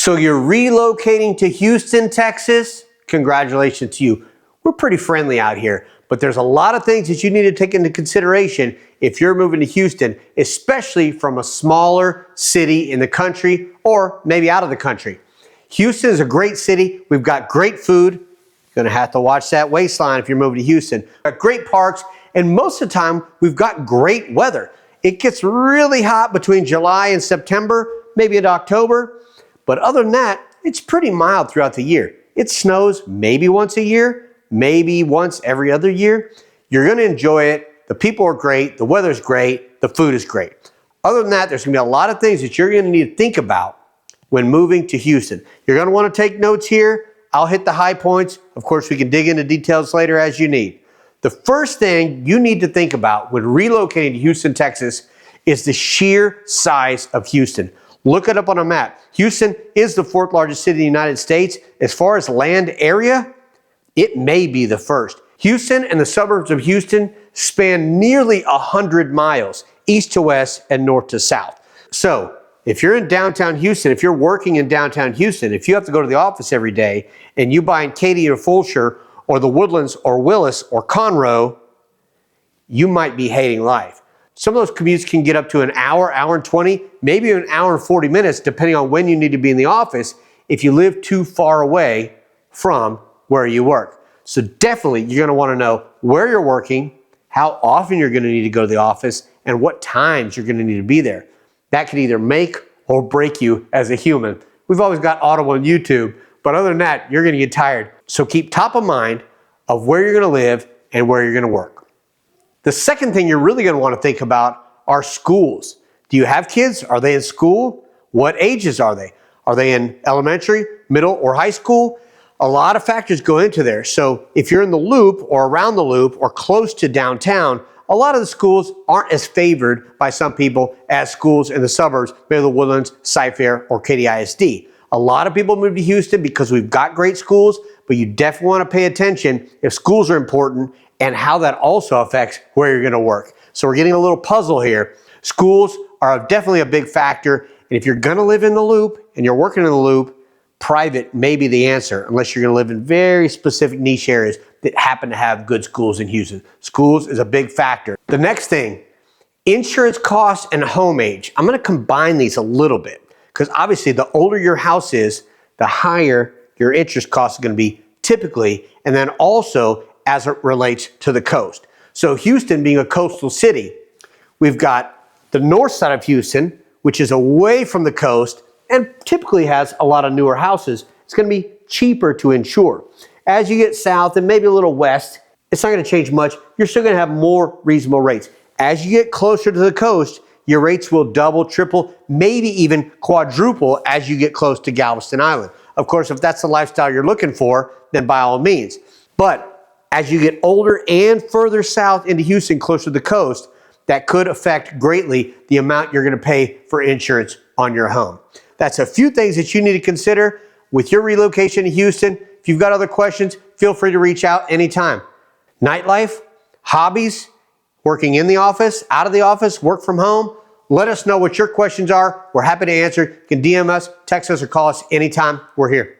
So you're relocating to Houston, Texas? Congratulations to you. We're pretty friendly out here, but there's a lot of things that you need to take into consideration if you're moving to Houston, especially from a smaller city in the country or maybe out of the country. Houston is a great city. We've got great food. You're gonna have to watch that waistline if you're moving to Houston. We've got great parks, and most of the time, we've got great weather. It gets really hot between July and September, maybe in October. But other than that, it's pretty mild throughout the year. It snows maybe once a year, maybe once every other year. You're gonna enjoy it. The people are great, the weather's great, the food is great. Other than that, there's gonna be a lot of things that you're gonna need to think about when moving to Houston. You're gonna wanna take notes here. I'll hit the high points. Of course, we can dig into details later as you need. The first thing you need to think about when relocating to Houston, Texas is the sheer size of Houston. Look it up on a map. Houston is the fourth largest city in the United States. As far as land area, it may be the first. Houston and the suburbs of Houston span nearly 100 miles, east to west and north to south. So if you're in downtown Houston, if you're working in downtown Houston, if you have to go to the office every day and you buy in Katy or Fulshear or the Woodlands or Willis or Conroe, you might be hating life. Some of those commutes can get up to an hour, hour and 20, maybe an hour and 40 minutes, depending on when you need to be in the office if you live too far away from where you work. So definitely you're gonna wanna know where you're working, how often you're gonna need to go to the office, and what times you're gonna need to be there. That can either make or break you as a human. We've always got Audible on YouTube, but other than that, you're gonna get tired. So keep top of mind of where you're gonna live and where you're gonna work. The second thing you're really gonna wanna think about are schools. Do you have kids? Are they in school? What ages are they? Are they in elementary, middle, or high school? A lot of factors go into there. So if you're in the loop or around the loop or close to downtown, a lot of the schools aren't as favored by some people as schools in the suburbs, maybe the Woodlands, Cy-Fair, or Katy ISD. A lot of people move to Houston because we've got great schools, but you definitely wanna pay attention if schools are important and how that also affects where you're gonna work. So we're getting a little puzzle here. Schools are definitely a big factor, and if you're gonna live in the loop and you're working in the loop, private may be the answer, unless you're gonna live in very specific niche areas that happen to have good schools in Houston. Schools is a big factor. The next thing, insurance costs and home age. I'm gonna combine these a little bit, because obviously the older your house is, the higher your interest costs are gonna be typically, and then also as it relates to the coast. So Houston being a coastal city, we've got the north side of Houston, which is away from the coast and typically has a lot of newer houses. It's gonna be cheaper to insure. As you get south and maybe a little west, it's not gonna change much. You're still gonna have more reasonable rates. As you get closer to the coast, your rates will double, triple, maybe even quadruple as you get close to Galveston Island. Of course, if that's the lifestyle you're looking for, then by all means. But as you get older and further south into Houston, closer to the coast, that could affect greatly the amount you're gonna pay for insurance on your home. That's a few things that you need to consider with your relocation to Houston. If you've got other questions, feel free to reach out anytime. Nightlife, hobbies, working in the office, out of the office, work from home, let us know what your questions are. We're happy to answer. You can DM us, text us, or call us anytime. We're here.